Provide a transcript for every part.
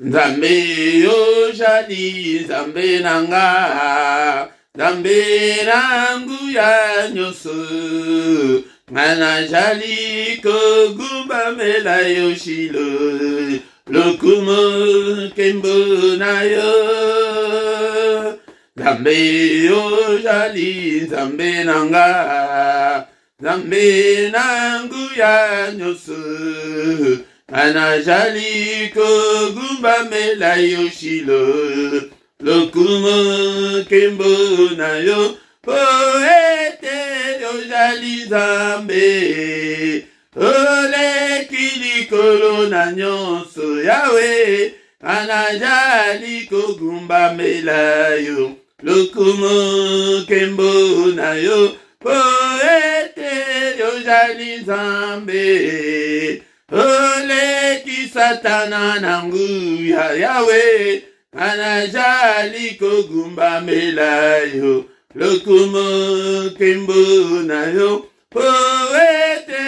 Nzambe yo jali Nzambe nanga Nzambe nangu ya nyoso Ngana jali kogumba mela yo shilo Lokumo kembo na yo Nzambe yo jali Nzambe nanga Nzambe nangu ya nyoso Anajali kogumba mela yo shilo Lokumo kembo na yo Poete yo jali Nzambe Ole kilikolo na nyonso Yahweh Anajali kogumba mela yo Lokumo kembo na yo Poete yo jali Nzambe Ole ki satana nangu ya Yahweh Anajali kogumba mela yo Lokumo kembo na yo Poete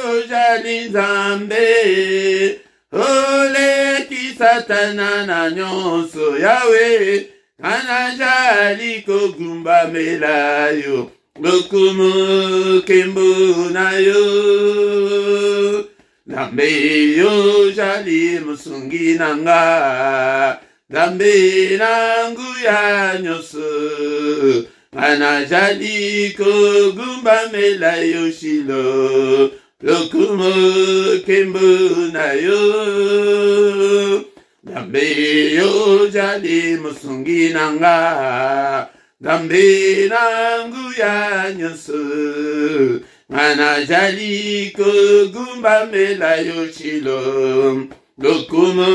ojali Nzambe Ole ki satana na nyonso Yahweh Anajali kogumba mela yo Lokumo kembo na yo Nzambe yo jali musungi nanga Nzambe nangu ya nyoso Anajali kogumba mela yo shilo Lokumo kembo na yo Nzambe yo jali musungi nanga Nzambe nangu ya nyoso Anajali kogumba mela yo shilo Lokumo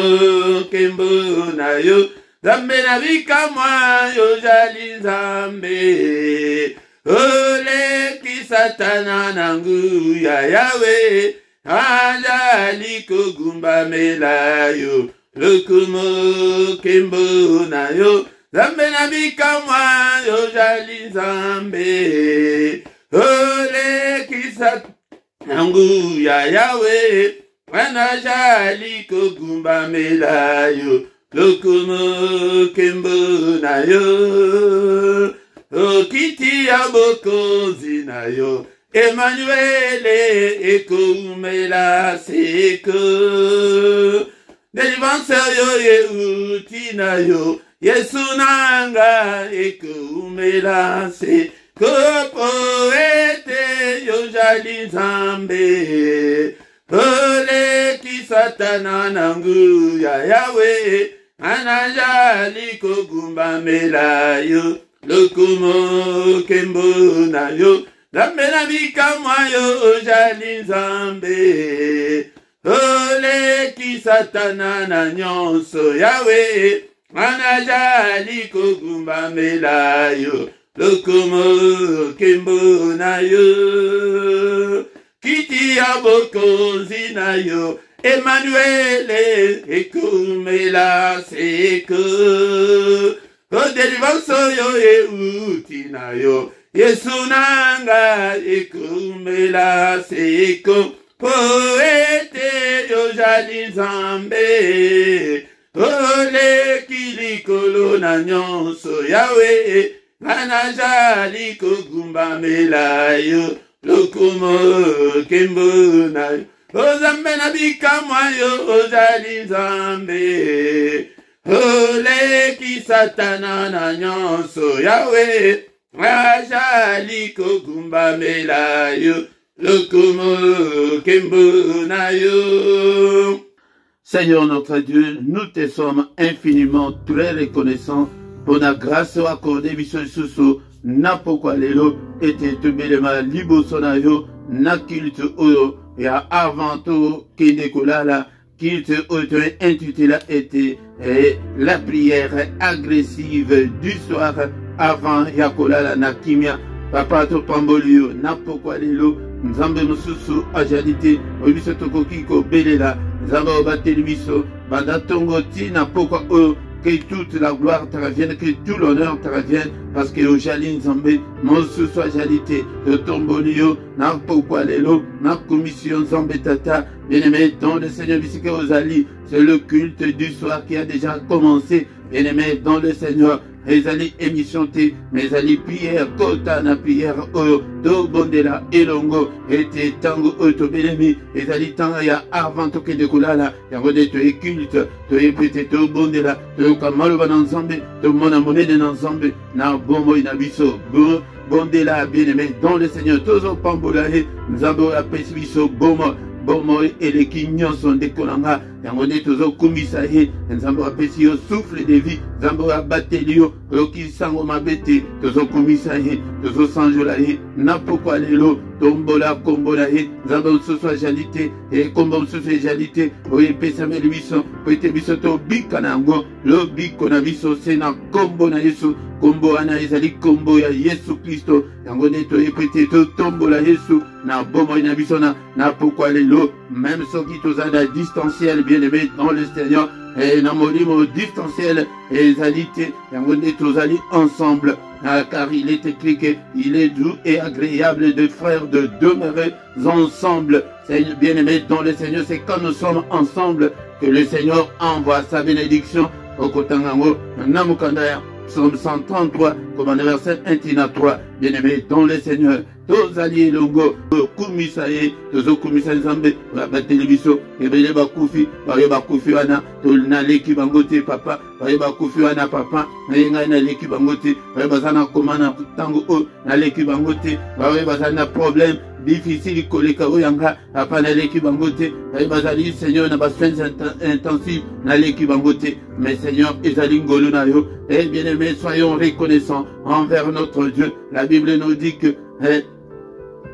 kembo na yo Nzambe na bikamwa yo jali Nzambe Ole ki satana nangu ya Yahweh Anajali kogumba mela yo Lokumo kembo na yo Nzambe na bikamwa yo jali Nzambe Ole ki satana nangu ya Yahweh Anajali kogumba mela yo Lokumo kembo na yo Okiti ya bokonzi na yo Emmanuel ekumela seko Delivanseur yo yeuti na yo Yesu nanga ekumela seko Poete yo jali Nzambe Ole ki satana nangu ya Yahweh Anajali kogumba mela yo Lokumo kembo na yo Nzambe na bikamwa yo jali Nzambe Ole ki satana na nyonso Yahweh Anajali kogumba mela yo Lokumo kembo na yo Kiti ya bokonzi na yo Emmanuel ekumela seko Delivanso yo euti na yo Yesu nanga ekumela seko Poete yo jali Nzambe Ole kilikolo na nyonso Yahweh Anajali kogumba mela yo Lokumo kembo na yo Nzambe na bikamwa yo jali Nzambe Ole ki satana na nyonso Yahweh Anajali kogumba mela yo Lokumo kembo na yo. Seigneur notre Dieu, nous te sommes infiniment très reconnaissants pour la grâce accordée biso susu na pokwa lelo ete tubelema liboso na yo na culte oyo ya avant tout kende kolala culte oyo intitulé était la prière agressive du soir avant ya kolala na kimia papa to pambolio na pokwa lelo Nzambe mususu ajalite obiso tokoki ko belela Nzambe obateli biso banda tongo tina pokwa oyo que toute la gloire te revienne, que tout l'honneur te revienne, parce que Ojali Nzambe, mon sous-soit jalité, de tombolio, n'a pourquoi l'élo, n'a commission Nzambe Tata, bien-aimé, dans le Seigneur Bisike Ozali, c'est le culte du soir qui a déjà commencé, bien-aimé, dans le Seigneur. Ezali émission te, mais ali prière, kota na prière, oyo, do bondela, elongo, ete tango, oto benemi, ezali tanga ya avant toke de kulala, yango de to e culte, to e pete, to bondela, to kamalo bananzambe, to mona monede nanzambe, na bombo inabiso, bondela, bien-aimé, dans le Seigneur, tozo pambolae, nzambo apesi biso, bomo, bomo eleki nyonso ndekolanga yango nde tozokumisa ye nzambe apesi yo souffle de vie nzambe abateli yo oyoki sango mabe te tozokumisa ye tozosanjola ye na pokwa lelo tombola kombo na ye nzambe mosusu azali te ekombo mosusu ezali te oyo epesameli biso po ete biso tobika na yango lobiko na biso se na kombo na Yesu kombo wana ezali kombo ya Yesu Kristo yango nde toyebi ete totombola Yesu na bomoi na biso na pokwa lelo même soki tozala distanciel bien-aimé dans le Seigneur et na molimo distanciel ezali te yango nde tozali ensemble car il est écrit qu'il est doux et agréable de frères de demeurer ensemble. Bien-aimé dans le Seigneur, c'est quand nous sommes ensemble que le Seigneur envoie sa bénédiction au Kotangango, Namukandaya, Psaume 133, commandé verset 1 3. Bien-aimé dans le Seigneur, tous alliés longo, kumisaye, tous kumisaye nzambe, la télévision, ebele bakufi, bakufi wana, na leki bangote papa, bakufi wana papa, na na leki bangote, bazana komana tango o, na leki bangote, bazana problème difficile koleka oyanga, papa na leki bangote, bazali Seigneur na soins intensifs, na leki bangote, mais Seigneur ezali ngolo na yo, et bien-aimé, soyons reconnaissants envers notre Dieu. La Bible nous dit que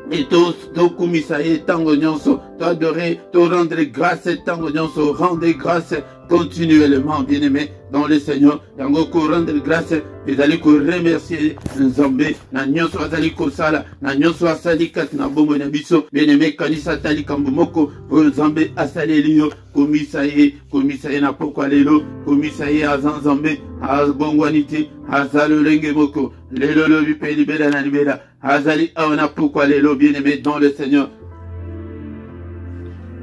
et tous, kumisaye tango nyonso, t'adorer, te rendre grâce tango nyonso, rendre grâce continuellement, bien-aimé, dans le Seigneur. Yango ko rendre grâce, et allez ko remercier Nzambe, na nyonso azali ko sala, na nyonso asali kat na bombo na biso, bien-aimé, kanisa tali kambumoko, Nzambe asali liyo, kumisaye na pokwa lelo, kumisaye azan Nzambe, azbongwanite, azalo lenge moko, lelo lo bipe libera na libera, azali awana pokwa lelo, bien-aimé, dans le Seigneur.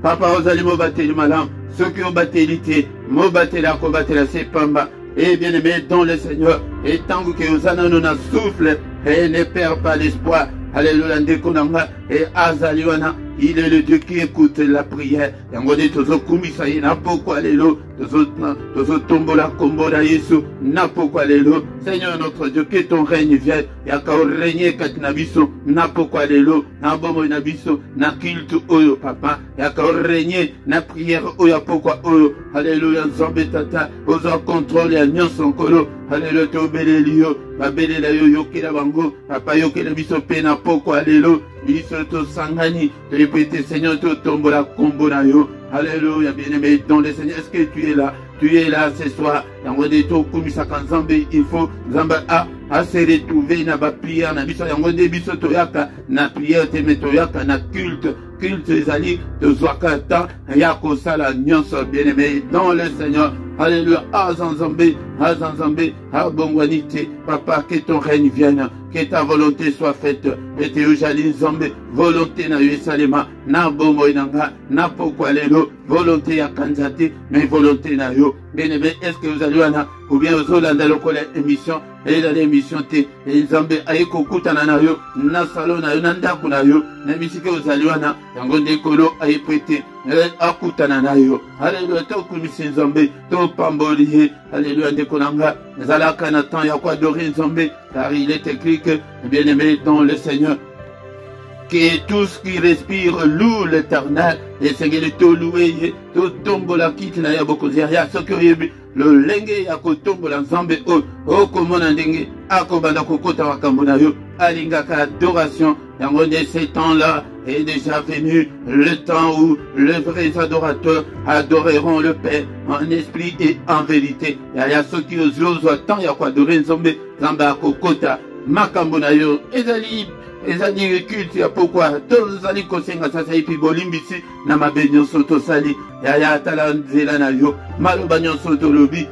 Papa ozali mo bateli malam, ceux qui ont bateli te, mo batela ko batela se pamba, et bien-aimé dans le Seigneur, et tant que ozana nona souffle, et ne perd pas l'espoir, alléluia ndekonanga, et azali wana, il est le Dieu qui écoute la prière. Yangode tozo kumisaye na pokwa lelo, tozo tombola kombo na Yesu, na pokwa lelo. Seigneur notre Dieu, que ton règne vienne, yaka régner kat na biso, na pokwa lelo, na bomo na biso, na culte oyo papa, yaka régner na prière oyo pokwa oyo. Alléluia Nzambe tata, ozo contrôle ya nyonso nkolo. Alléluia tobele liyo, babele la yo yokela bango, papa yokela biso pe na pokwa lelo. Biso to sangani, te répéter Seigneur, te tombola kombo na yo. Alléluia, bien-aimé dans le Seigneur. Est-ce que tu es là? Tu es là ce soir. Yango de to kumisa kanzambe, il faut Nzamba a se retrouver na ba prière na biso. Yango de biso toyaka na prière te metoyaka na culte. Culte ezali de zwakata yako sala nyonso, bien-aimé dans le Seigneur. Alléluia, azanzambe, abongwanite, papa, que ton règne vienne, que ta volonté soit faite, et te ujali nzambe, volonté na Yerusalema, na bongo inanga, na pokwa lelo, volonté ya kanzate, mais volonté na yo. Bien-aimé, est-ce que vous allez là, ou bien vous allez dans l'émission, et dans l'émission te, et nzambe, aïko kutana na yo, na salon na yo, na ndaku na yo, na misike vous allez là, yangonde kolo, aïprete, akutana na yo. Alléluia, to kumisi nzambe, to pamboli, alléluia, ndekonanga, zalaka na temps ya kwa dori nzambe, car il est écrit que, bien-aimé dans le Seigneur, que tout ce qui respire loue l'Éternel, et Seigneur to loué, to tombola kiti na ya bokoziria, ce que le lenge ya kotombola nzambe o komona ndenge akobanda kokota makambo na yo, alingaka adoration. Yango de ces temps-là est déjà venu le temps où les vrais adorateurs adoreront le Père en esprit et en vérité. Il y a ceux qui osent tant, il y a quoi adorer Nzambe, Nzamba kokota makambo na yo, ezali ezali culte ya pokwa tozali kosenga sasa epi bolimbisi na mabe nyonso tosali yaya tala nzela na yo maloba nyonso tolobi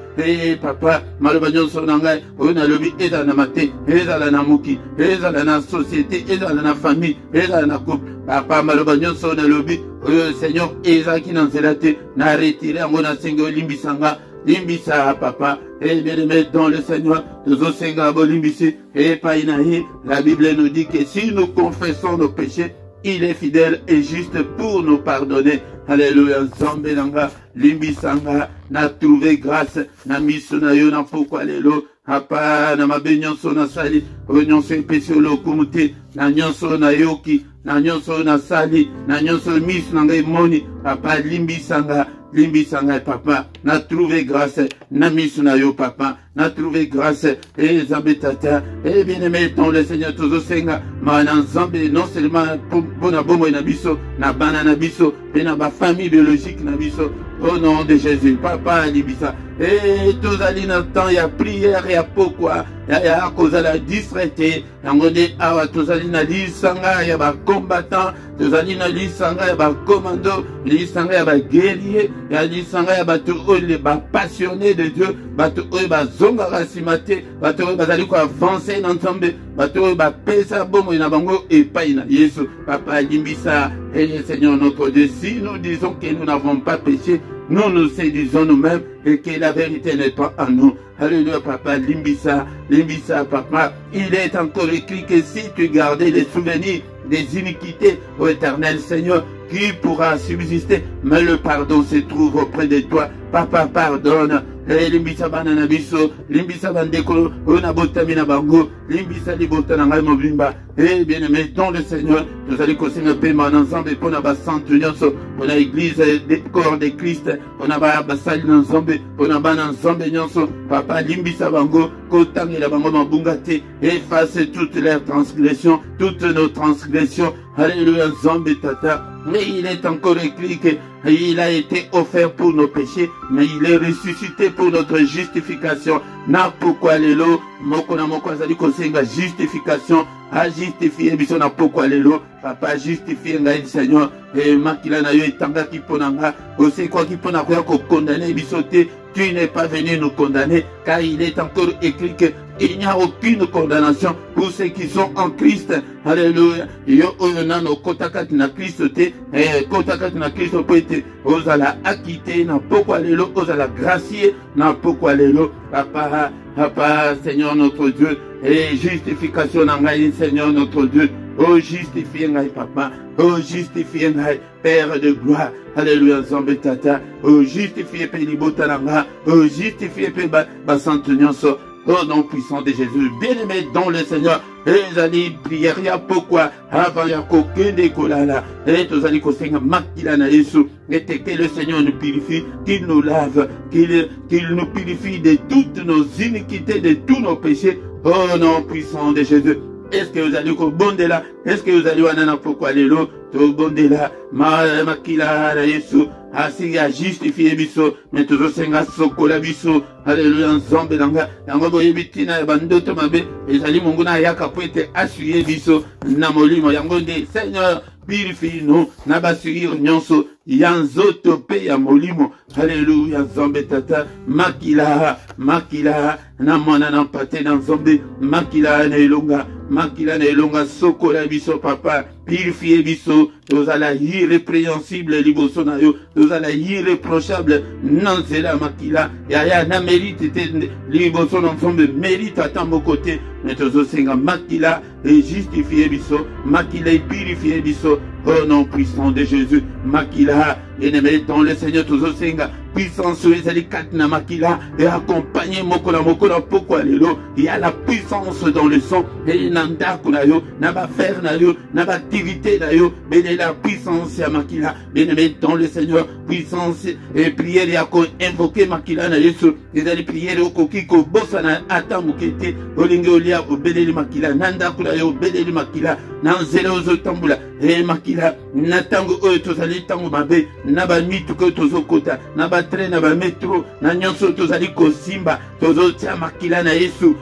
papa maloba nyonso na ngai oyo nalobi ezala na mate ezala na moki ezala na société ezala na famille ezala na couple papa maloba nyonso nalobi oyo Seigneur ezalaki na nzela te na retire yango na senga olimbisanga limbisa papa et bien-aimé dans le Seigneur nous osenga bolimbisi et painahi. La Bible nous dit que si nous confessons nos péchés il est fidèle et juste pour nous pardonner. Alléluia. Zambelanga limbisanga na trouvé grâce na miso na yo na pokwa lelo apa na mabe nyonso na sali nyonso epesi olokumuti na nyonso na yoki na nyonso na sali na nyonso miso na ngai moni papa limbisanga papa na trouvé grâce na miso na yo papa na trouvé grâce et Nzambe tata et bien-aimé dans le Seigneur tozosenga mana Nzambe non seulement pour na bomo na biso na bana na biso et na ba famille biologique na biso au nom de Jésus papa libisa et tozali na temps ya prière ya pokwa ya kozala distraité yango de awa tozali na lisanga ya ba combattant tozali na lisanga ya ba commando lisanga ya ba guerrier ya lisanga ya bato oyo ba passionné de Dieu bato oyo bazongaka nsima te bato oyo bazali ko avancer na Nzambe bato oyo bapesa bomoi na bango epai na Yesu papa limbisa et Seigneur notre Dieu si nous disons que nous n'avons pas péché nous nous séduisons nous-mêmes et que la vérité n'est pas en nous. Alléluia, papa, limbisa, papa. Il est encore écrit que si tu gardais les souvenirs des iniquités, ô éternel Seigneur, qui pourra subsister? Mais le pardon se trouve auprès de toi. Papa, pardonne. Limbisa banana biso, limbisa bandeko, ona botamina bango, limbisa libota na ngai mobimba. Et bien aimé dans le Seigneur, nous allons continuer paiement ensemble pour la sainte union, pour l'église des corps de Christ, pour la basali ensemble, pour la ban ensemble nyonso. Papa limbisa bango, kotangi la bango mabungate, efface toutes leurs transgressions, toutes nos transgressions. Alléluia, ensemble tata. Mais il est encore écrit qu'il a été offert pour nos péchés, mais il est ressuscité pour notre justification. Na pourquoi lelo, moko na moko azali kosenga justification, a justifié biso na pourquoi lelo, papa justifié ngai Seigneur, et makila na yo etanga ki ponanga, ose kwa ki pona ko condamner biso te, tu n'es pas venu nous condamner, car il est encore écrit que il n'y a aucune condamnation pour ceux qui sont en Christ. Alléluia. Yo onano kotakati na Christ te, kotakati na Christ poete, ozala acquitté na pourquoi lelo, ozala gracié na pourquoi lelo, papa, Seigneur notre Dieu, et justification na ngai Seigneur notre Dieu. Oh, justifié ngai papa, oh, justifié ngai Père de gloire, alléluia, Nzambe tata, oh, justifié pe libota nanga, oh, justifié pe ba sainte nyonso, au nom puissant de Jésus, bien-aimé dans le Seigneur, et allez prier, pourquoi, avant ya kokende kolala, et tous allez kosenga makila na Yesu, et que le Seigneur nous purifie, qu'il nous lave, qu'il nous purifie de toutes nos iniquités, de tous nos péchés, au nom puissant de Jésus. Est-ce que vous allez bonde là? Est-ce que vous allez wanana pourquoi les lots? To bonde là, makila na Yesu, asi ya justifié biso, mais toujours senga sokola biso, alléluia, ensemble nanga, yango boyebitina ya bandoto mabe, ezali monguna yaka po ete assuyer biso, na molimo, yango de Seigneur, purifie-nous, na basuri nyonso, yanzoto pe ya molimo, alléluia, Nzambe tata, makila, na mona na pate na Nzambe, makila na elonga, sokola biso papa, purifier biso, tozala irrépréhensible liboso na yo, tozala irréprochable, nanzela makila, yaya na mérite te liboso na Nzambe, mérite à ton côté, mais tozosenga makila, et justifier biso, makila et purifier biso, au nom puissant de Jésus, makila, et dans le Seigneur tozosenga, puissance ezali katna makila, et accompagner moko na pourquoi lelo, il y a la puissance dans le sang, et nanda kuna yo, na ba faire na yo, na ba activité na yo, mais la puissance ya makila, bien dans le Seigneur, puissance et prière ya ko invoquer makila na Yesu, ezali prière okoki ko bosa na atamukete, olinge olia obeleli makila, nanda kuna yo obeleli makila, nanzela ozotambula, et makila, natango oyo tozali tango mabe, na ba mituko tozokota, na ba train na ba metro, na nyonso tozali kosimba, tozotia makila na Yesu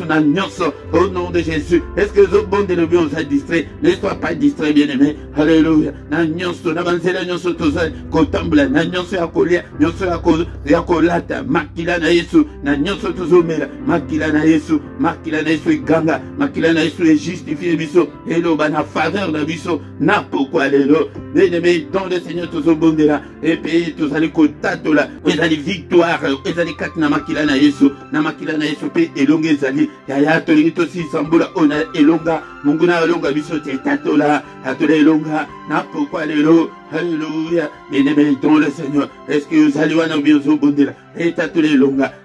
na nyonso, au nom de Jésus. Est-ce que vous bon de le bien, on s'est distrait? Ne sois pas distrait, bien-aimé. Alléluia. Na nyonso, na banzela nyonso toza, kotambula, na nyonso ya kolia, nyonso ya kolata, makila na Yesu, na nyonso tozomela, makila na Yesu, ganga, makila na Yesu est justifié biso, eloba na faveur na biso, na pourquoi lelo, bien-aimé, dans le Seigneur tozobondela, et puis tozali kotatola, ezali victoire, ezali kat na makila na Yesu, pe elonga ezali, ya tolingi tosi sambula, ona elonga, munguna elonga biso te tatola, atola elonga, na pourquoi lelo, alléluia, bien-aimé, dans le Seigneur, est-ce que vous allez wana bien zobondela, et tatola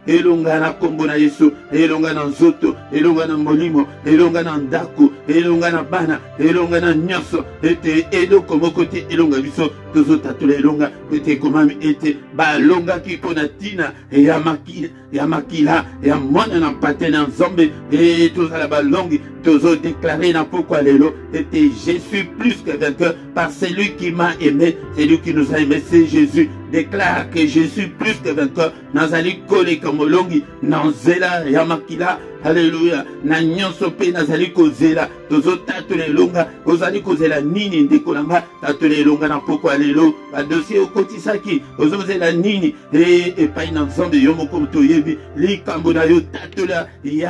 elonga na kombo na Yesu, elonga na nzoto, elonga na molimo, elonga na ndaku, elonga na bana, elonga na nyonso, ete eloko moko te elonga biso, tozo tatola elonga, ete komami ete balonga ki pona tina, ya makila, ya mwana na pate na nzambe, et tozala balongi, tozo déclaré na pourquoi lelo, ete je suis plus que vainqueur par celui qui m'a aimé, c'est lui qui nous a aimé, c'est Jésus. Déclare que je suis plus que vainqueur. Nazali kole kamolongi, nanzela yamakila, alléluia. Na nyonso pe nazali kozela, tozo tatule longa, ozali kozela nini ndekolanga, tatule longa na pourquoi lelo, ba dossier okotisaki, ozozela nini, et pa ina nzambe yomoko mtoyebi, likambo na yo tatula, il y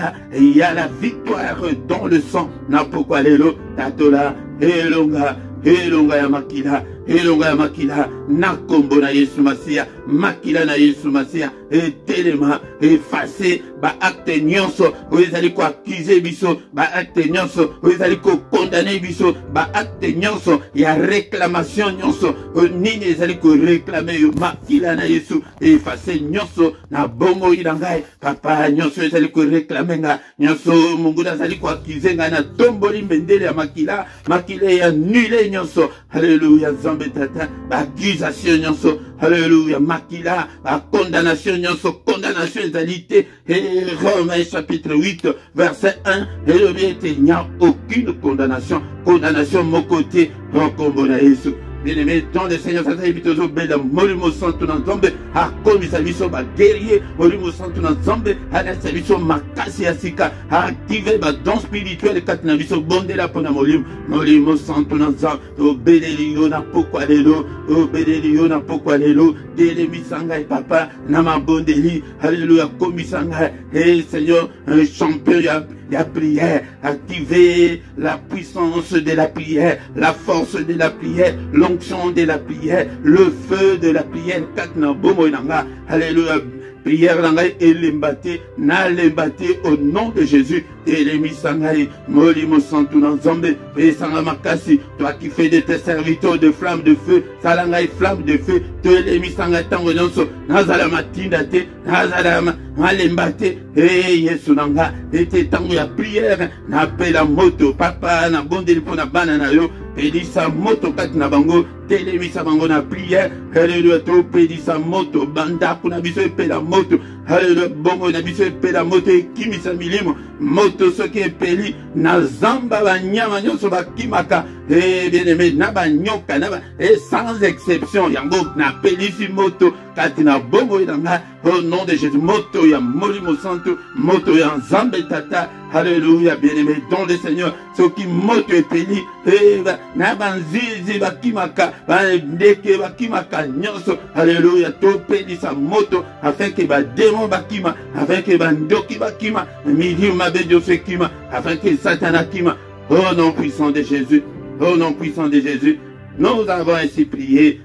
a la victoire dans le sang, na pourquoi lelo, tatula, elonga ya makila, na kombo na Yesu Masia, makila na Yesu Masia, etelema, effacer, ba acte nyonso, oezali ko accuser biso, ba acte nyonso, oezali ko condamner biso, ba acte nyonso, ya réclamation nyonso, nini ezali ko réclamer yo, makila na Yesu, effacer nyonso, na bongo ilangai, papa nyonso ezali ko réclamer nga, nyonso munguna ezali ko accuser nga na tomboli mbendele ya makila ya nule nyonso, alléluia, nzambe tata, ba accusation nyonso, alléluia, makila, ba condamnation nyonso, condamnation ezalité, et Romains chapitre 8, verset 1, et le bien il n'y a aucune condamnation mon côté, rekombo na Yesu. Bien-aimé, dans le Seigneur, ça s'est bitozo bela, molimo santo na nzambe, a komi sa biso ba guerrier, molimo santo na nzambe, a la sa biso makasi asika, a activé ba don spirituel kat na biso bondela pona molimo santo na nzambe, obeleli yo na pokwa lelo, dele misanga et papa, na mabondeli, alléluia, komi sanga, et Seigneur, un champion la prière, activer la puissance de la prière, la force de la prière, l'onction de la prière, le feu de la prière, alléluia, prière na lembate au nom de Jésus, toi qui fais de tes serviteurs de flammes de feu, salangai flamme de feu, malembate, Yesu nanga, ete tango ya prière, na pela moto, papa, na bondeli po na bana na yo, pedisa moto kati na bango, telemisa bango na prière, alléluia, to pedisa moto, banda kuna biso epela moto, alléluia, bongo na biso epela moto, ekimisa milimo, moto soki epeli, na zamba banyama nyonso bakimaka, bien-aimé, na banyoka, et sans exception, yango na pelisi moto, kati na bongo inanga, au nom de Jésus, moto ya molimo santo, moto ya nzambe tata, alléluia, bien-aimé, dans le Seigneur, ce qui moto epeli, na banzizi bakimaka, bandeke bakimaka nyonso, alléluia, to pelisa moto, afin que ba démon bakima, afin que bandoki bakima, midi mabedio sekima, afin que Satan akima, au nom puissant de Jésus, au nom puissant de Jésus, nous avons ainsi prié.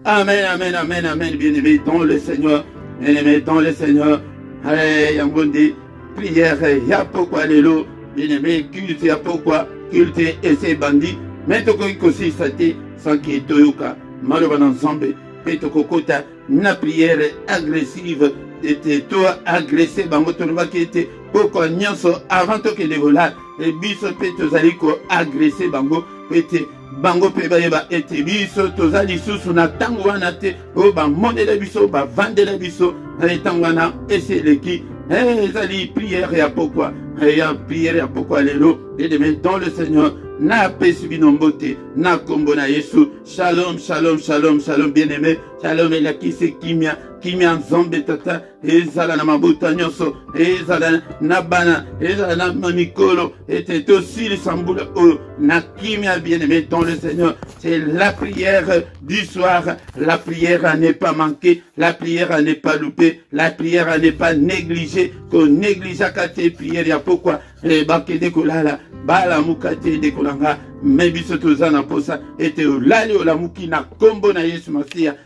Amen, amen, amen, amen, bien-aimé, dans le Seigneur, bien-aimé, dans le Seigneur, allez, yangondi, prière, y'a pourquoi l'élo, bien-aimé, culte, y'a pourquoi, culte et ses bandits, mais toko ikosi sate, sans qui est toyoka, maloban ensemble, et toko kota, na prière agressive, était toi agressé, bango tonoma qui était, pourquoi nyonso, avant to que les volats, et biso pe tozaliko agressé, bango, pete, bango pe bayeba ete biso tozali susu na tango wana te o ba monela biso ba vandela biso na tango wana eseleki ezali prière ya pourquoi ya prière ya pourquoi lelo et demain dans le Seigneur na pesi bino mbote na kombo na Yesu. Shalom, shalom, shalom, shalom, bien-aimé. Shalom elakisi kimia, kimia nzambe tata, ezala na mabuta nyonso, ezala na bana, ezala na mamikolo, ete tosi le sambula o na kimia, bien-aimé dans le Seigneur. C'est la prière du soir. La prière n'est pas manquée, la prière n'est pas loupée, la prière n'est pas négligée. Qu'on néglige à tes prières, ya pourquoi bakede kolala bala mukate de kolanga mebiso tozana posa ete olali olamuki na kombo na Yesu Masia.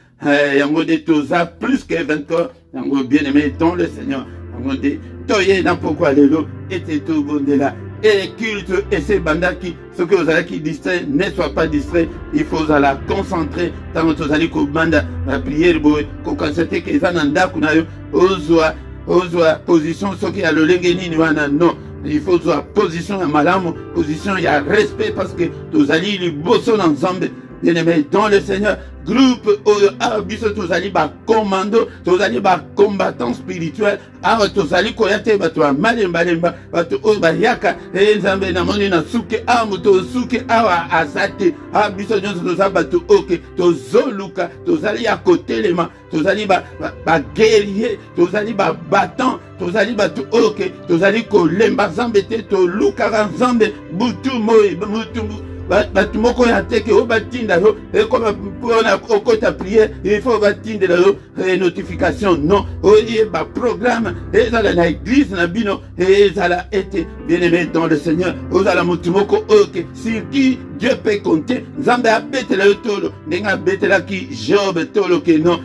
Yango de toza plus que 20 ans, yango bien-aimé dans le Seigneur. Yango de toye na pourquoi lelo ete to bondela. Et culte et ces bandaki, ce que vous allez qui distrait, ne sois pas distrait, il faut la concentrer dans votre allez banda la prière, ko kansete ke zananda kunayo, ozwa position, ce qui a le lengeni wana non. Il faut soit position à malamu, position il y a respect parce que tous allez les bossons ensemble. Bien-aimé dans le Seigneur, groupe abiso tozali ba commando, tozali ba combattant spirituel, tozali koyate bato malemba lemba, bato bayaka nzambe na moni na suke amuto suke awa asate, abiso nyonso tozali bato oke, tozoluka, tozali ya kotelema, tozali ba guerrier, tozali ba battant, tozali bato oke, tozali kolemba nzambe te, toluka nzambe butu moi butu batumoko ya teke o batinda yo et comme on a okota prière il faut batinda yo notification non o ba programme et dans la église na bino et ça a été bien-aimé dans le Seigneur o za la mutumoko ok sur qui Dieu peut compter nzambe abetela yo tolo ndenga betela ki Job tolo ke non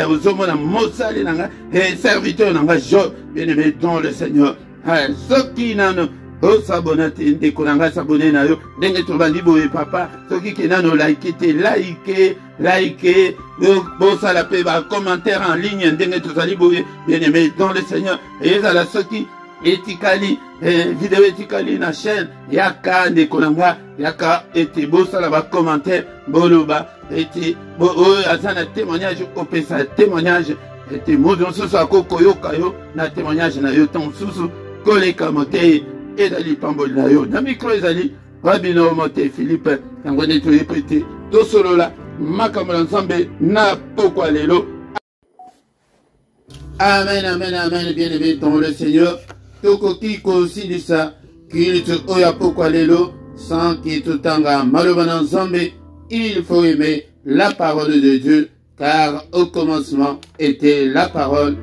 ozomona mosali nanga et serviteur nanga Job bien-aimé dans le Seigneur ce qui nano o sabonate ndekolanga sabone na yo ndenge tobandi boye papa soki kenano like bosala pe ba commentaire en ligne ndenge tozali boye bien-aimé dans le Seigneur ezala soki etikali vidéo etikali na chaîne yaka ndekolanga yaka ete bosala ba commentaire boloba ete azana témoignage opesa témoignage ete mozo nsusu akokoyoka yo na témoignage na yo ton susu koleka motei ezali pamboli na yo na micro ezali rabino mote Philippe yango nde toyepete tosolola makambo na nzambe na pokwa lelo. Amen, amen, amen, bien-aimé dans le Seigneur. Tokoki kosilisa culte oya pokwa lelo sans ki totanga maloba na nzambe. Il faut aimer la parole de Dieu car au commencement était la parole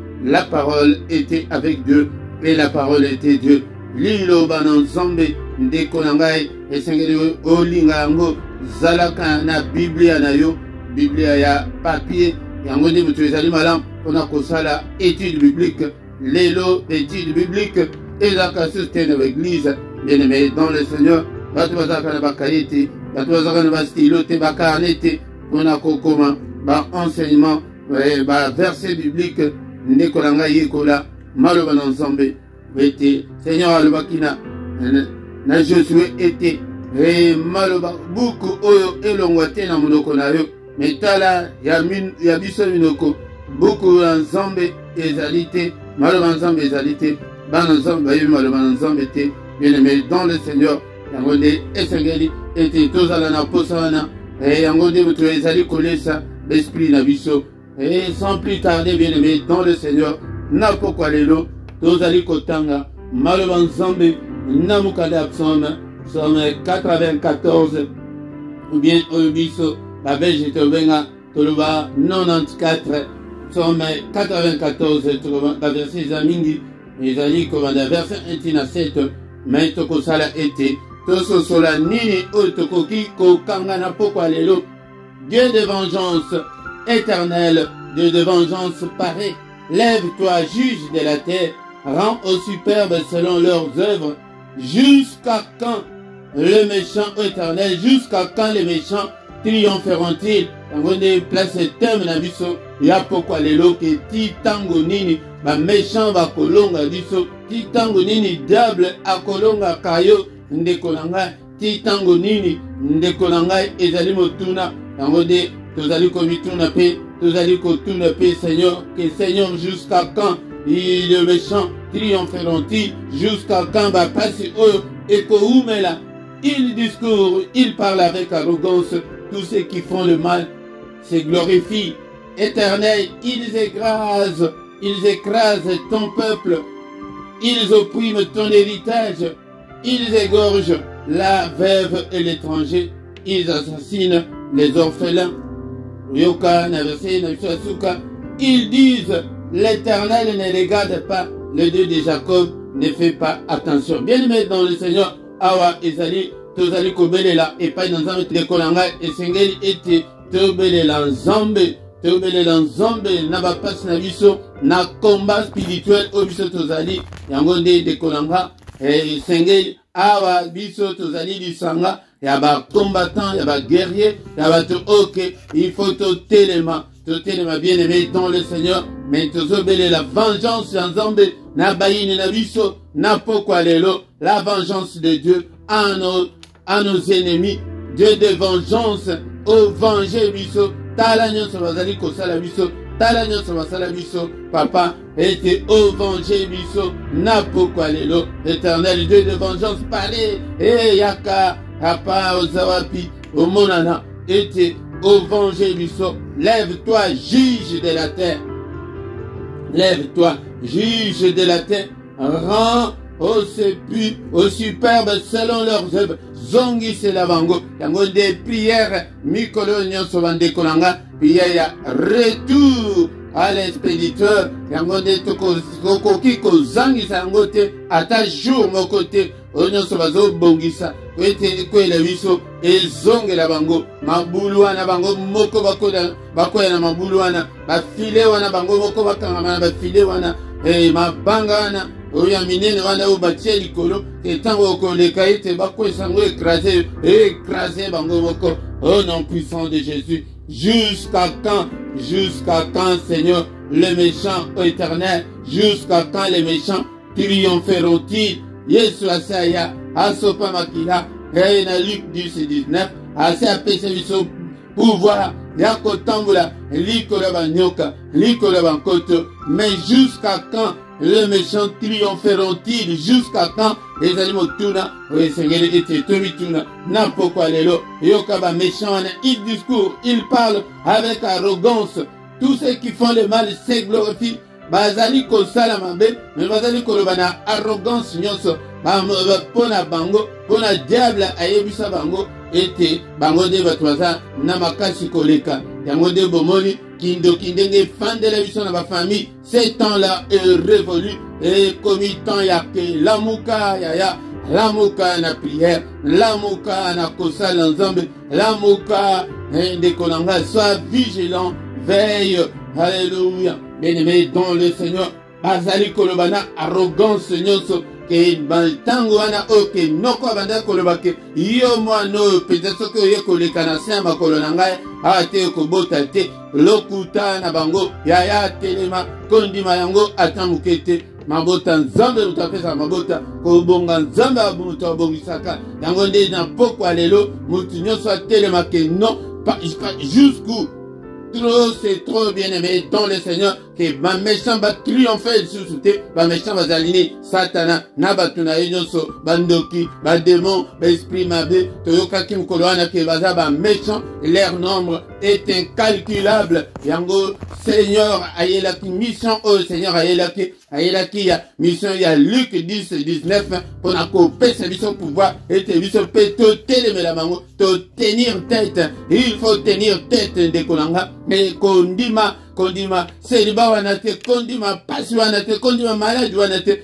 était avec Dieu et la parole était Dieu. Lilo banan zombe ndeko nangai esengeli olinga yango zalaka na Biblia na yo Biblia ya papier yango ndi mutu ezali malam pona kosala étude biblique lelo étude biblique ezaka soutenu l'église bien-aimé dans le Seigneur bato bazaka na bakayete bato bazaka na bastilo te bakarnete pona kokoma ba enseignement ba verset biblique ndeko nangai yekola maloba na nzambe Vete, Seigneur alobakina na Josué était maloba buku oyo elongwate na monoko na yo metala ya biso minoko buku ya nzambe ezali te maloba nzambe ezali te bana nzambe bayebi maloba na nzambe te bien-aimé dans le Seigneur yango nde esengeli ete tozala na posa wana yango nde moto ezali kolesa l'esprit na biso et sans plus tarder bien-aimé dans le Seigneur na pokwa lelo tozali kotanga maloba nzambe na mukanda psaume 94 ou bien obiso la belge tobenga toloba 94 psaume 94 toloba la verset zamingi ezali komanda verset 1 na 7 mais tokosala ete tososola nini oyo tokoki kokanga na pokwa lelo. Dieu de vengeance éternelle, Dieu de vengeance paré, lève-toi juge de la terre, rends aux superbes selon leurs œuvres. Jusqu'à quand le méchant éternel, jusqu'à quand les méchants triompheront-ils? Tangonde place thème na biso ya pokwa lelo ke ti tango nini ba méchant ba kolonga biso, ti tango nini diable akolonga kayo ndeko nanga, ti tango nini ndeko nanga ezali motuna tangonde tozali komituna pe tozali kotuna pe Seigneur, que Seigneur jusqu'à quand les méchants triompheront-ils, jusqu'à quand va passer oyo eko umela il discourt, il parle avec arrogance. Tous ceux qui font le mal se glorifient. Éternel, ils écrasent ton peuple. Ils oppriment ton héritage. Ils égorgent la veuve et l'étranger. Ils assassinent les orphelins. Ils disent, l'Éternel ne regarde pas, le Dieu de Jacob ne fait pas attention. Bien-aimé dans le Seigneur, awa ezali, tozali kobelela epai na nzambe tekolanga esengeli ete tobelela nzambe na bapasi na biso na combat spirituel oyo biso tozali yango nde dekolanga esengeli awa biso tozali lisanga ya ba combattant ya ba guerrier ya bato oke il faut totelema bien-aimé dans le Seigneur, mais tozobele la vengeance ya nzambe na bayini na biso na pokwa lelo, la vengeance de Dieu à nos ennemis. Dieu de vengeance au venger biso tala nyonso bazali kosala biso tala nyonso basala biso papa ete au venger biso na pokwa lelo. L'Éternel Dieu de vengeance parle yaka papa ozawapi omonana ete au venger biso. Lève-toi, juge de la terre. Lève-toi, juge de la terre. Rends au superbe selon leurs œuvres. Zongi se lavango. Yango des prières. Mikolo nyonso bande kolanga. Prière ya retour à l'expéditeur. Yango de toko kiko zangi sa yango te. Ata jour mon côté. Onyoso bazo bongisa. Kwete kwele biso ezongela bango mabulu wana bango moko bakoya na mabulu wana bafile wana bango moko bakangama na bafile wana mabanga wana oya minene wana oyo batie likolo etango okoleka ete bakwesa yango écraser bango moko. Au nom puissant de Jésus, jusqu'à quand Seigneur les méchants éternels, jusqu'à quand les méchants triompheront-ils? Yesu asaya asopa makila na Luc 10:19 ase apesa biso pouvoir ya kotambola likolo banyoka likolo bankoto. Mais jusqu'à quand les méchants triompheront-ils? Jusqu'à quand ezali motuna oyesengeli ete tomituna na pokwa lelo yoka ba méchants wana il discours il parle avec arrogance. Tous ceux qui font le mal se glorifient. Bazali kosala mabe mais bazali koloba na arrogance nyonso pona bango pona diable ayebisa bango ete bango nde bato baza na makasi koleka yango nde bomoni kindenge fandela biso na bafamille. Ces temps-là est révolu et komi temps yake lamuka yaya lamuka na prière lamuka na kosala nzambe lamuka ndekolanga. Sois vigilant, veille. Alléluia. Bien-aimé dans le Seigneur, bazali kolobana arrogance nyonso ke bantango wana oke noko banda kolobake yo mwana peut-être que yo koleka na sema kolona ngai ate kobota te lokuta na bango yaya telema kondima yango atamukete mabota nzambe utapesa mabota kobonga nzambe abunuta obongisaka yango nde na pokwa lelo mutu nyonso atelema ke non pas jusqu'où. Trop, c'est trop bien aimé dans le Seigneur que ma méchant va triompher sur ce thé, ma méchant va aligner Satana, Nabatuna Enyonso, Bandoki, ba démon, ba esprit mabe, Toyoka Kim Koloana ke baza ba méchant, leur nombre est incalculable. Yango Seigneur ayelaki mission au Seigneur ayelaki ya mission ya Luc 10:19 pour na couper sa mission pouvoir et te mission peto telemela mango to tenir tête. Il faut tenir tête de kolanga mais kondima seriba wanate kondima pasi wanate kondima malade wanate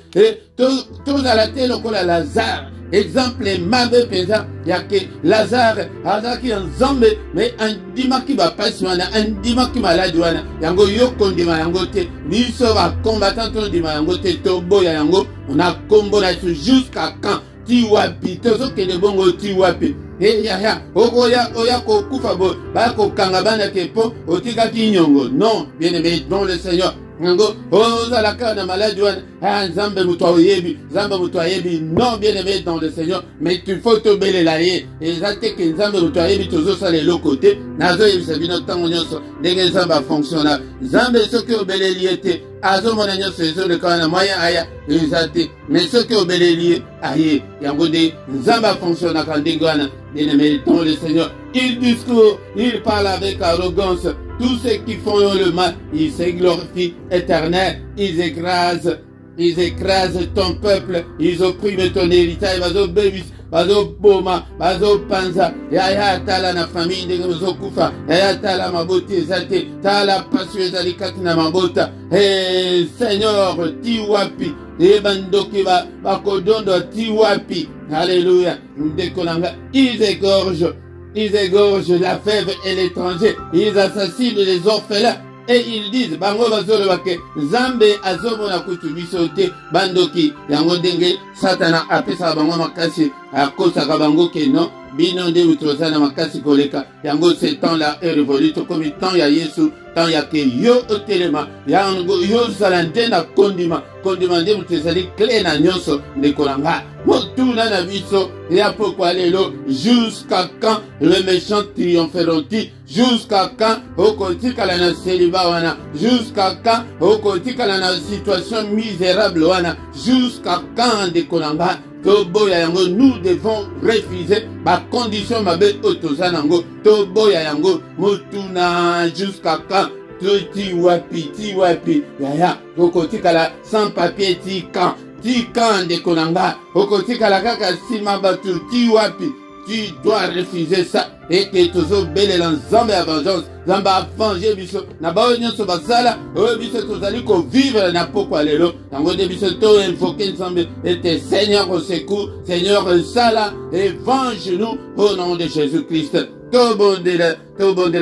to za la tele kola Lazare. Exemple mabe penza yake Lazare azaki nzambe mais andima ki ba pasi wana andima ki malade wana yango yo kondima yango te biso ba combattant to ndima yango te to boya yango on a combo na jusqu'à quand ti wapi tozo ke de bongo ti wapi ya oya kokufa bo ba ko kanga bana kepo otika ki nyongo. Non, bien aimé dans le Seigneur Ngo ozala kana malade wana nzambe muto ayebi non bien aimé dans le Seigneur mais tu faut te belela ye ezate ke nzambe muto ayebi tozo sala eloko te nazo yebisa bino ntango nyonso ndenge nzambe afonctionna nzambe soki obeleli ete azomona nyonso ezoleka wana moyen aya eza te. Mais soki obeleli aye yango nde nzambe afonctionnaka ndenge wana. Bien-aimé dans le Seigneur, il discourt, il parle avec arrogance. Tous ceux qui font le mal, ils se glorifient éternel, ils écrasent ton peuple, ils oppriment ton héritage, bazo bebis, bazo boma, bazo panza, yaya tala na famille ndenge bazo kufa, yaya tala maboti ezate, tala passion ezali kati na mabota. Hey Seigneur, tiwapi, ebandoki bakodondo tiwapi. Alléluia. Ils égorgent la fève et l'étranger. Ils assassinent les orphelins. Et ils disent, bango bazolo bake, Zambe azomona kutu bisote, bandoki, yango denge, satana apesa bango makasi, akosa kabango ke non, bino de utrosana makasi koleka, yango ce temps-là est révolu, comme le temps ya Yesu, temps ya ke yo otelema, yango yo zalande na kondima nde mutezali clé na nyonso, ndekolanga, motuna na biso, ya pourquoi lelo, jusqu'à quand le méchant triompheront-ils, jusqu'à quand okotikala na célibat wana, jusqu'à quand okotikala na situation misérable wana, jusqu'à quand ndekolanga, toboya yango, nous devons refuser ma condition mabe otozanango, toboya yango, motuna jusqu'à quand, tiwapi, yaya, okotikala sans papier tikan ndekolanga, okotikala kaka sima batu tiwapi. Tu dois refuser ça et que tozo belela nzambe ya vengeance, nzambe avenge biso na bao nyonso basala oyo biso tozali ko vivre na pokwa lelo yango nde biso to invoquer nzambe ete Seigneur au secours, Seigneur sala et venge-nous au nom de Jésus-Christ. Tobondela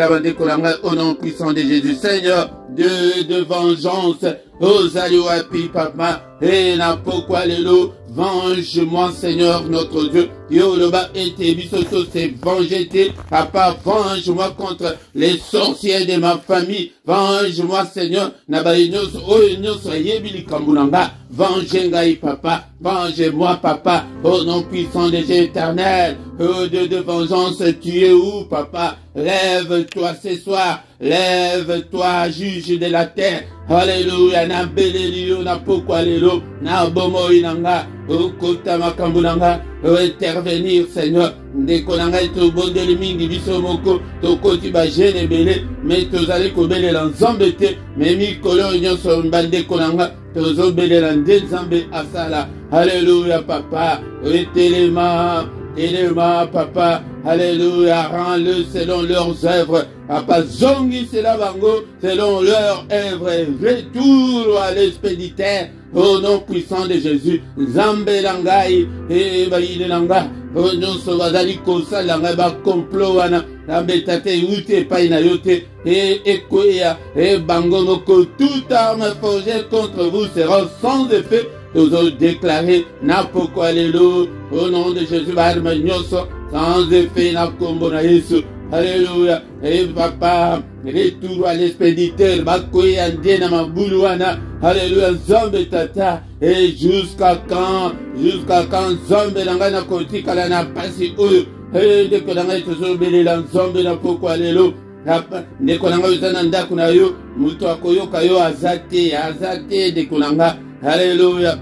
bande kolanga au nom puissant de Jésus. Seigneur, Dieu de vengeance, ozali wapi papa et na pokwa lelo, venge-moi Seigneur notre Dieu. Yoloba ete bisoto se venger papa, venge-moi contre les sorciers de ma famille. Venge-moi Seigneur, nabaïnos oynos yebili kambulanga. Venge-ngai papa, venge-moi papa, au nom puissant de Dieu éternel. Oh Dieu de vengeance, tu es où papa? Lève-toi ce soir, lève-toi juge de la terre. Alléluia, na belelio, na pokwa lelo, na bomo inanga, okota makambulanga, intervenir Seigneur, ndekolanga eto bondeli mingi biso moko, tokoti ba jene bele, mais tozali kobelela nzambe te, mais mikolo nyonso mbande kolanga, tozo belela nde nzambe asala. Alléluia papa, Elema, papa, alléluia, rends-le selon leurs œuvres. Papa, zongi cela bango, selon leurs œuvres. Retour à l'expéditeur, au nom puissant de Jésus. Zambe langai, baïde langa, au nom sobazali kosa langa, ba complot wana, nambetate ute paina yote, ekoya, bango moko, toute arme forgée contre vous sera sans effet. Nous avons déclaré n'importe lelo au nom de Jésus, barme nyoso, sans effet na kombo na Yesu. Alléluia. Et papa, retour à l'expéditeur, bakoye ande na mabuluana. Alléluia, Zambe tata. Et jusqu'à quand Zambe nanga na koti kala na pasi oyo. Et de konanga tozo belela Zambe na poko lelo. Nekolanga uzana ndako na yo, mutu akoyoka yo azate de konanga. Alléluia.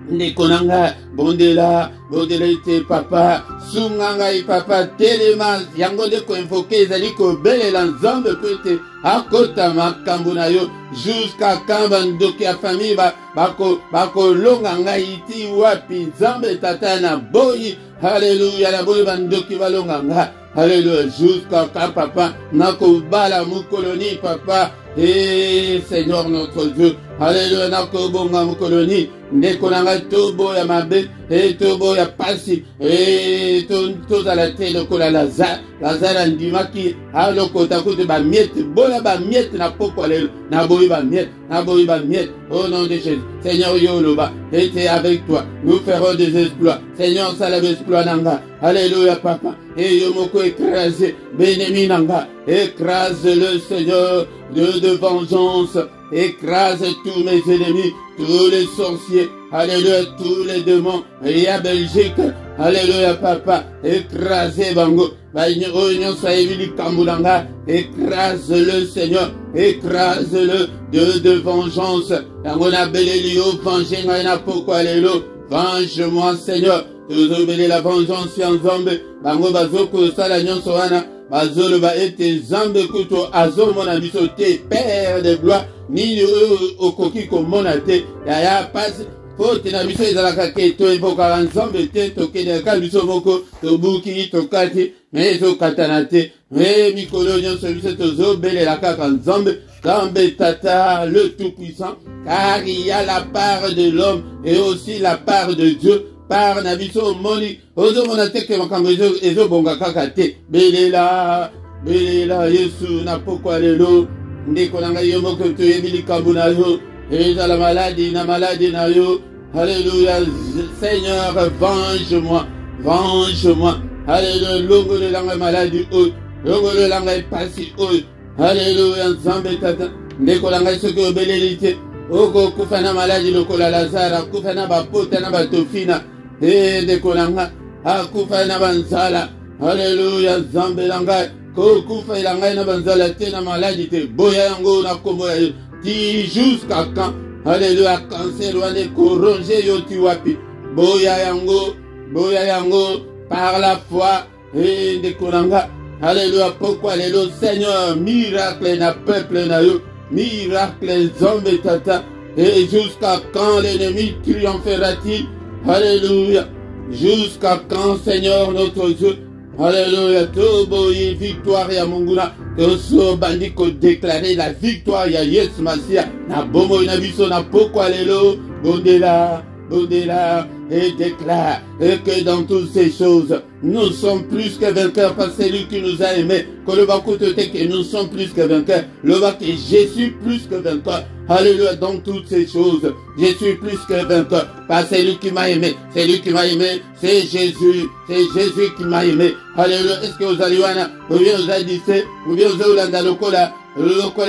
Nekonanga bondela ite papa sunganga i papa telema yango de ko invoquer ezali ko belela nzambe pete akota makambo na yo jusqu'à quand bandoki ya famille bako longa ngai iti wapi nzambe tata na boyi. Alléluia, la boyi bandoki balonga nga. Alléluia, jusqu'à quand papa nako bala mukoloni papa. Et Seigneur notre Dieu, alléluia, nako bonga mukoloni ndekolanga tobo ya mabe et tobo ya pasi et toza la tele kola Lazare ndimaki alokota kote ba miette bola ba miette na poko lelo na boyi ba miette au nom de Jésus. Seigneur yoloba était avec toi, nous ferons des exploits. Seigneur salave exploit nanga. Alléluia papa. Et yomoko écrasé bénémi nanga, écrase le Seigneur de vengeance. Écrase tous mes ennemis, tous les sorciers, alléluia, tous les démons. Et à Belgique, Alléluia, papa. Écrasez, bango. Écrase-le, Seigneur. Écrase-le de vengeance. Venge-moi, Seigneur. La vengeance en zombe. Bango bazoko sala nyonso wana. Bazolo ba ete zambe kuto azo mona biso te. Père de gloire. Ni okoki komona te. Ya passe. Faut na biso ezalaka ke to evoka nzambe te tokeneka biso moko tobuki tokati mais tokatana te mais mikolo nyonso biso tozobelela kaka nzambe Nzambe Tata le Tout-Puissant, car il y a la part de l'homme et aussi la part de Dieu. Par na biso moni ozo mona te ke makambo ezo bonga kaka te belela Yesu na pokwa lelo ndeko na ngai yo moko toyebi likambo na yo ezala maladie na yo. Alléluia, Seigneur, venge-moi. Alléluia, longo de langue maladie, longo de langue passi, alléluia, Nzambe Tata, ndeko la ngai soki obelelite, oko kufana maladie lokola Lazara, kufana bapota na batofina, ndeko la ngai, akufana banzala, alléluia, Nzambe la ngai, kokufa la ngai na banzala te na maladie te, boya yango na kombo ya yo, ti jusqu'à quand? Alléluia, cancer wane koronge yo tiwapi. Boya yango, par la foi, et de Konanga. Alléluia, pourquoi le Seigneur, miracle na peuple na yo, miracle zombe tata. Et jusqu'à quand l'ennemi triomphera-t-il? Alléluia, jusqu'à quand, Seigneur notre Dieu? Alléluia, Toboyi, victoire ya Munguna. Toso bandiko déclarer la victoire ya Yes Masia. Na bomo na biso na pokwa lelo. Bondela, et déclare que dans toutes ces choses, nous sommes plus que vainqueurs par celui qui nous a aimés. Que le que nous sommes plus que vainqueurs. Le que je suis plus que vainqueur. Alléluia, dans toutes ces choses, je suis plus que vainqueur par celui qui m'a aimé. Celui qui m'a aimé, c'est Jésus. C'est Jésus qui m'a aimé. Alléluia. Est-ce que vous allez voir, vous avez dit, vous avez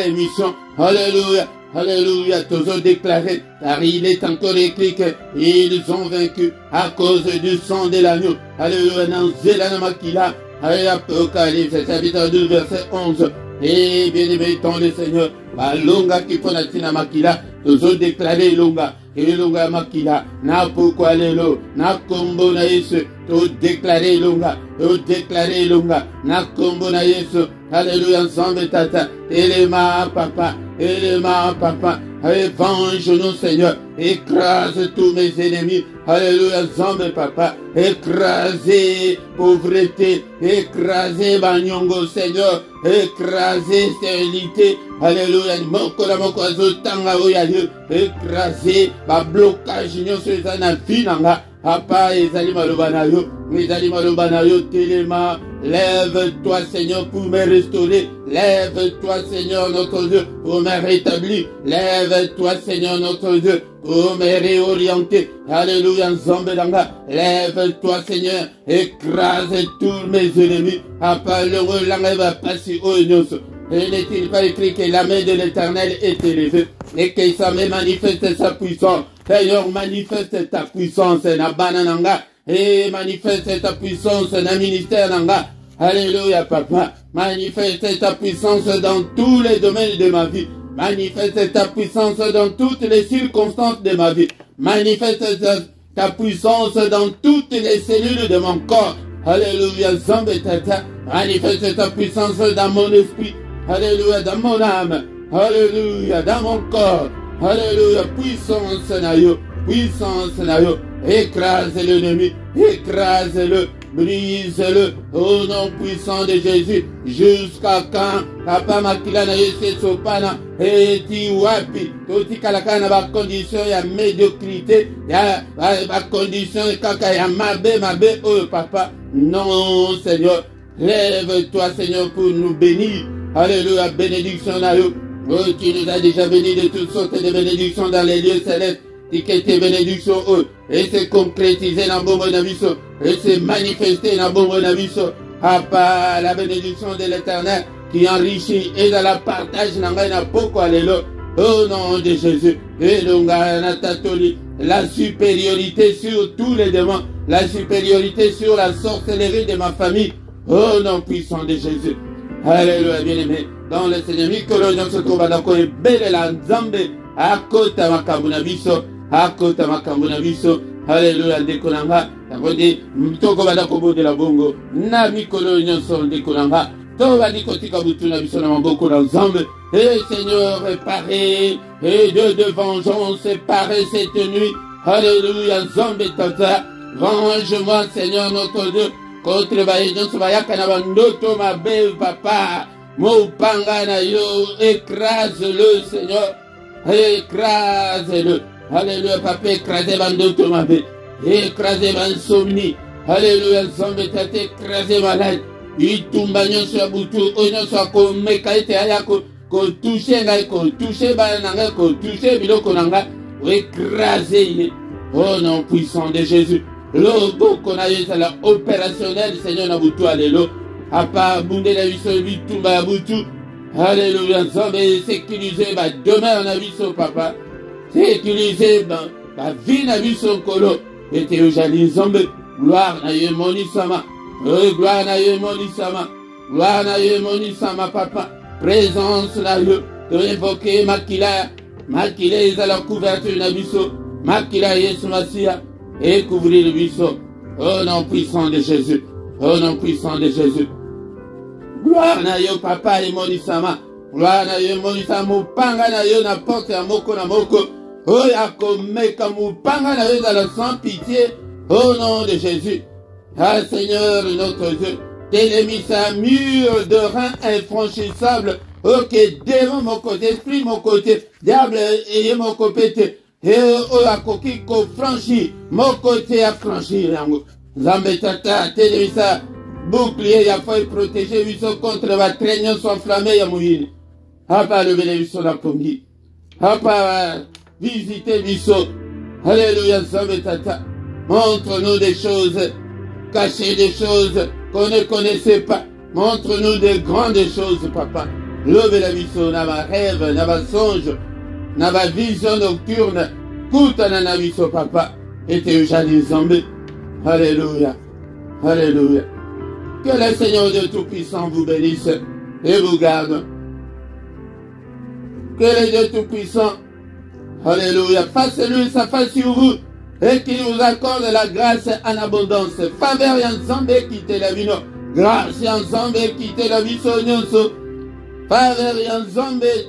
dit, émission. Alléluia. Alléluia, tous déclaré, car il est encore écrit qu'ils ont vaincu à cause du sang de l'agneau. Alléluia, dans Zélana Makila, Apocalypse, chapitre 2, verset 11. Et bien aimé, ton le Seigneur, Longa qui ponatina Makila, tous déclaré Longa, et Longa Makila, na pourquoi l'élo, na combo na yesu, tous déclaré Longa, na combo na yesu. Alléluia, ensemble tata, élément papa, venge-nous Seigneur, écrase tous mes ennemis, alléluia, ensemble papa, écrasez pauvreté, écrasez banyongo Seigneur, écrasez stérilité, alléluia, moko azotanga oya Dieu, écrasez ba blocage nyonso eza na vie nanga. Papa, ezali maloba na yo, téléma, lève-toi Seigneur pour me restaurer, lève-toi Seigneur notre Dieu pour me rétablir, lève-toi Seigneur notre Dieu pour me réorienter, alléluia, Zambelanga, lève-toi Seigneur, écrase tous mes ennemis, Papa, le relanga va passer au nyonso. Et n'est-il pas écrit que la main de l'Éternel est élevée et qu'il s'en manifeste sa puissance? Seigneur, manifeste ta puissance na banananga et manifeste ta puissance na ministère nanga. Alléluia, papa. Manifeste ta puissance dans tous les domaines de ma vie. Manifeste ta puissance dans toutes les circonstances de ma vie. Manifeste ta puissance dans toutes les cellules de mon corps. Alléluia, Zambé Tata. Manifeste ta puissance dans mon esprit. Alléluia, dans mon âme. Alléluia, dans mon corps. Alléluia, puissance na yo. Écrase l'ennemi, écrase-le, brise-le, au nom puissant de Jésus, jusqu'à quand, papa makila na yese sopana, et ti wapi, toti kalakana ba condition ya médiocrité, ya ba condition kaka ya mabe, oh papa, non Seigneur, lève-toi Seigneur pour nous bénir, alléluia, bénédiction na yo, oh tu nous as déjà bénis de toutes sortes de bénédictions dans les lieux célestes, et que tes bénédictions, et c'est concrétisé dans bon monaviso, et c'est manifesté dans bon monaviso, Papa, la bénédiction de l'Éternel qui enrichit et dans la partage n'a pas pourquoi l'élo, Au nom de Jésus. Et la supériorité sur tous les démons. La supériorité sur la sorcellerie de ma famille. Au nom puissant de Jésus. Alléluia, bien-aimé. Dans le Seigneur, Mikolo, nous se trouve à la koe, belle la nzambe, akota makabuna biso, akota makabuna biso. Alléluia, dekolanga. Takodi, mtoko bada kobo de la bongo. Na Mikolo, nous sommes dekolanga. Toba dikotika butuna biso na maboko na nzambe. Et Seigneur, réparez, et de vengeance, réparez cette nuit. Alléluia, nzambe tata. Venge-moi, Seigneur, notre Dieu. Contre Baïdon, Sobayaka, Nabandoto, ma belle papa, Moupanga na yo, écrase-le, Seigneur, écrase-le. Alléluia, papa, écrasez Bandoto, ma belle, écrasez ma insomnie. Alléluia, Zambé, tate, écrasez malade. Itumbanyo sur Boutou, Onyo soit comme Mekaïte Ayako, ko touché, ko touché, Bananga, ko touché, Biloko Nanga, écrasez. Oh non, puissant de Jésus. Logo qu'on a eu la opérationnel, Seigneur Nabutu, alléluia. À part Boundé la vie sur lui, tout va Boutou. Alléluia, Zambé, sécuriser, demain on a vu son papa. Sécuriser, la vie n'a vu son colo. Et t'es Jali Zambé, gloire n'a eu Moni Sama. Gloire n'a eu Moni Sama. Gloire n'a eu Moni Sama, papa. Présence n'a eu, de évoquer Makila. Makila est à la couverture n'a vu son. Makila est sur Massia. Et couvrir le buisson. Au nom puissant de Jésus. Au nom puissant de Jésus. Gloire na yo papa et monisama. Gloire na yo monisama. Mupanga na yo na porte ya moko na moko. Oh ya komeka mupanga na yo dans le sans pitié. Au nom de Jésus. Ah Seigneur notre Dieu. Télémissa mur de rein infranchissable. Ok, démon mon côté, esprit mon côté. Diable et mon côté. Et a koki ko franchi, mon côté a franchi yango. Zambé tata, télévisa, bouclier ya foi protéger viso contre la traîne soit enflammé ya mouine. Apa le bénéfice la pongi. Apa visiter viso. Alléluia, Zambé tata. Montre-nous des choses cachées, des choses qu'on ne connaissait pas. Montre-nous des grandes choses, papa. Leve la viso, na ma rêve, na ma songe. Na ma vision nocturne, kuta na viso papa, et te jali zambé. Alléluia, alléluia. Que le Seigneur Dieu Tout-Puissant vous bénisse et vous garde. Que le Dieu Tout-Puissant, alléluia, fasse lui sa face sur vous et qu'il vous accorde la grâce en abondance. Faveur en zambé quitte la vie, grâce en zambé quitte la vie, nyonso. Faveur en zambé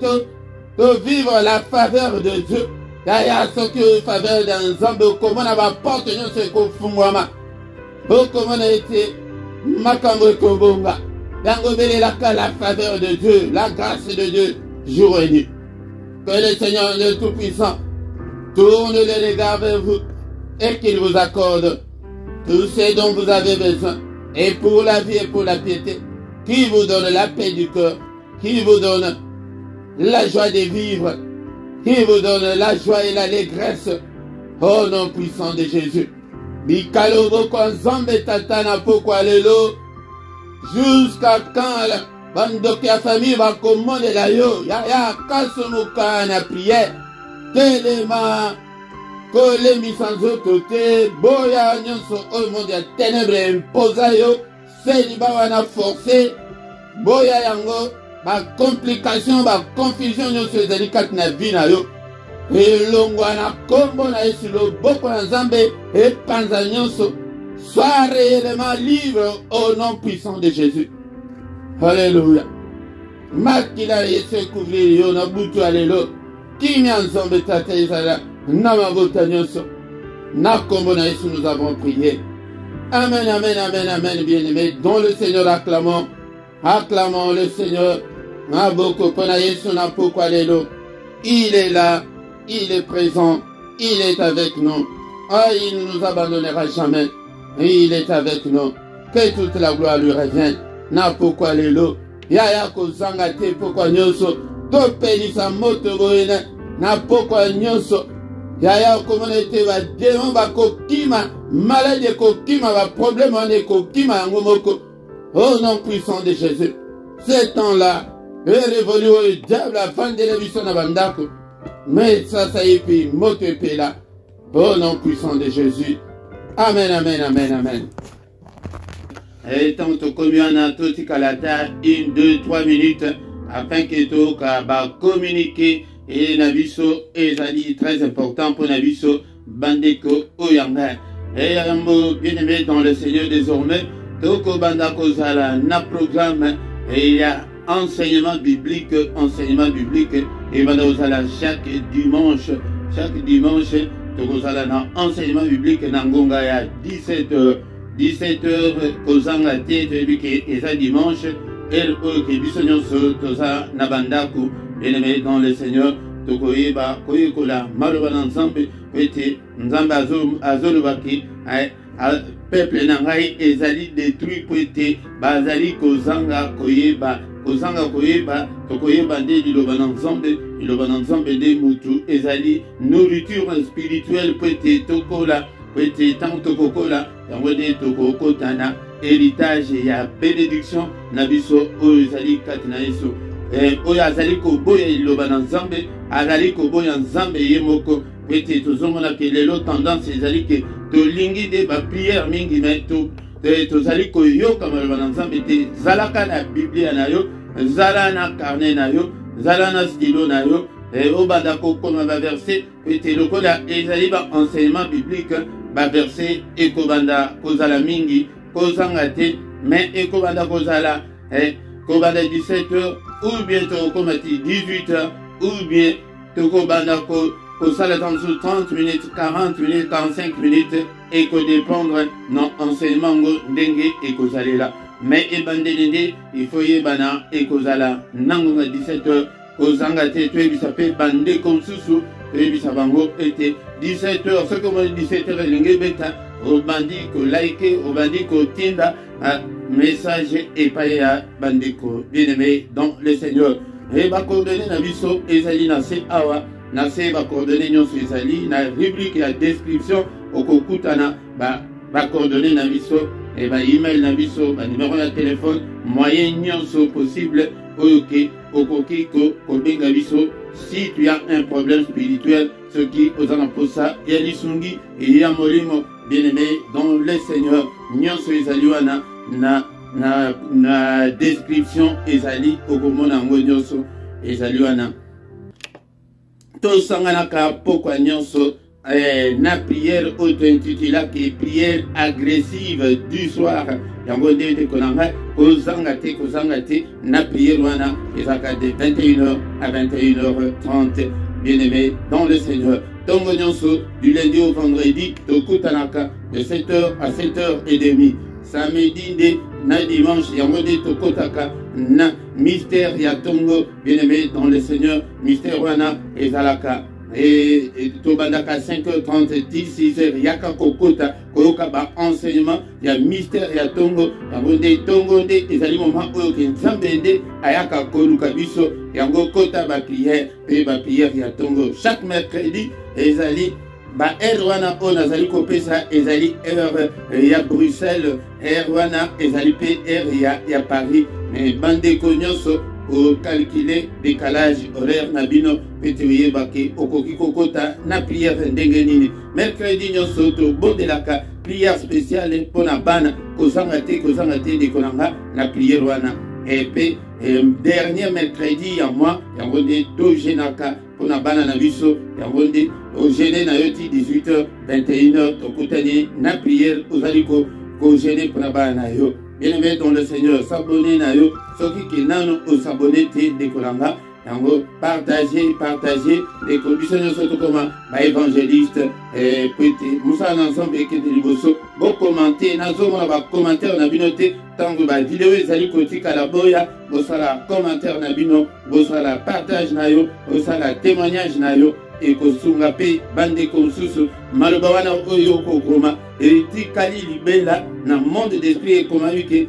de vivre la faveur de Dieu. Yaya ce que faveur dans Zambé, comment on va porter nous ce qu'on fumwama. Comment on a été makambo kobonga. Yango bele la faveur de Dieu, la grâce de Dieu, jour et nuit. Que le Seigneur le Tout-Puissant tourne les regards vers vous et qu'il vous accorde tout ce dont vous avez besoin. Et pour la vie et pour la piété, qui vous donne la paix du cœur, qui vous donne la joie de vivre, qui vous donne la joie et l'allégresse, au nom puissant de Jésus. Bikalobo kwa nzambe tatana pokwa lelo, jusqu'à quand la bande la famille va commander la yo, ya kasomuka na prière, telema, kole misanzo tote, boya nyonso au monde ya ténèbres imposa yo, célibat wana forcé, boya yango, ma complication, ma confusion, nous sommes délicates na vie na yo. Et l'ongwana kombo na yesu lo boko na Nzambe et panza nyonso soit réellement libre au nom puissant de Jésus. Alléluia. Makila yesu couvrir yo na butu alelo. Kimi Nzambe tata izala na mabota nyonso. Na kombo na yesu nous avons prié. Amen, amen, amen, amen, bien-aimés. Dont le Seigneur acclamons. Acclamons le Seigneur. Il est là, il est présent, il est avec nous. Ah, il ne nous abandonnera jamais. Il est avec nous. Que toute la gloire lui revienne. Na pourquoi les lots. Yaya kozanga te pourquoi nyoso. To pelisa moto boine. Na pourquoi nyoso. Yaya communauté va démon va kokima. Malade kokima va problème on est kokima ngomoko. Au nom puissant de Jésus. Ces temps-là, et révolu au diable afin de l'émission à Bandako. Mais ça y est, puis m'occuper là. Au nom puissant de Jésus. Amen, amen, amen, amen. Et tant que communion a tout calata, 1, 2, 3 minutes, afin que tout va communiquer et Naviso et Zali très important pour Naviso Bandeko Oyanga. Et Yambo bien aimé dans le Seigneur désormais, Toko Bandako Zala na programme et il y a enseignement biblique, et Bandozala chaque dimanche, Toko Zala na enseignement biblique Nangonga ya 17h Kozanga Té, et ça dimanche, et que Bissonyoso Toza Nabandaku, bien aimé dans le Seigneur, Tokoyeba, Koyekola, Maroban ensemble, Pete, Nzamba Azolubaki, peuple Nangai, Ezali détruit, Pete, Bazali Kozanga Koyeba, Tokoyeba, Iloban ensemble, des Moutou, Ezali, nourriture spirituelle, Pete, Tokola, Pete, Tanto Kokola, Yamode Tokokotana, héritage, il y a bénédiction, Nabiso, Ezali Katnaïso. Oya azali koboya iloba na nzambe azali koboya nzambe ye moko pete tozomona ke lelo tendance ezali ke tolingi de ba prière mingi me tozali koyoka maloba na nzambe te zalaka na biblia na yo zala na carnet na yo zala na stylo na yo obanda kokoma ba verset pete lokola ezali ba enseignement biblique ba verset ekobanda kozala mingi kozanga te mais ekobanda kozala kobanda 17h ou bien tokomati 18h ou bien tokobanda kosala dans 30 minutes 40 minutes 45 minutes et ko dépendre non enseignement ndenge et kozalela mais ebandende il faut yebana et kozala nango 17h kozanga te toyebisa pe bande konsusu toyebisa bango ete 17h ce que moi 17h elingi beta obandi ko like obandi ko tinda message et paye à bandeko bien-aimé dans le Seigneur et ba coordonner na biso ezali na se awa na se ba coordonner nyonso ezali na rubrique ya description okokutana ba coordonner na biso et ba email na biso ba numéro de téléphone moyen nyonso possible oyoke okoki ko benga biso si tu as un problème spirituel ce qui ozana posa ya lisungi et ya molimo bien-aimé dans le Seigneur nyonso ezali wana na description ezali okomona ngo nyonso ezali wana tosanganaka pokwa nyonso na prière auto-intitulée prière agressive du soir yango nde tekonanga kozanga te na prière wana ezaka de 21h à 21h30 bien-aimé dans le Seigneur tongo nyonso du lundi au vendredi tokutanaka de 7h à 7h30 samedi de na dimanche yango de tokotaka na mystère ya tongo bien-aimé dans le Seigneur mystère wana ezalaka et tobandaka 5h30 16h yaka kokota koyoka ba enseignement ya mystère ya tongo yango de tongo de ezali moment oyo ke nzambe nde ayaka koluka biso yango kota ba prière ya tongo chaque mercredi ezali ba heure wana o nazali kopesa ezali heure ya Bruxelles heure wana ezali pe heure ya Paris mais bandeko nyonso au calculer décalage horaire na bino pete oyebake okoki kokota na prière ndenge nini mercredi nyonso tobondelaka prière spéciale mpona bana kozanga te dekonanga na prière wana epe dernier mercredi ya moi yango nde togenaka mpona bana na biso yango nde ogene na yo ti 18h 21h tokutani na prière ozali kogene mpona bana na yo bien-aimé dans le Seigneur s'abonner na yo soki ke nano osabone te dekolanga yango partager les conditions surtout comme ba évangéliste pete musala ensemble ekete liboso bo commenter nazomona ba commentaire na bino te tango ba vidéo ezali kotika la boya bosala commentaire na bino bosala partage na yo bosala témoignage na yo ekosunga pe bandeko mosusu maloba wana oyo kokoma etikali libela na monde d'esprit ekomami ke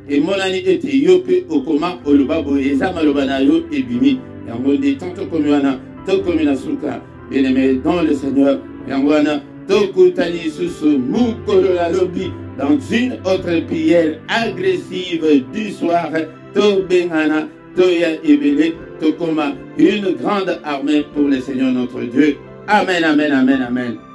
emonani ete yo mpe okoma oloba boye eza maloba na yo ebimi yango nde tanto komi wana tokomi na suka bien-aimé dans le Seigneur yango wana tokutani lisusu mukolo la lobi dans une autre prière agressive du soir tobengana Toya Ebele, Tokoma, une grande armée pour le Seigneur notre Dieu. Amen, amen, amen, amen.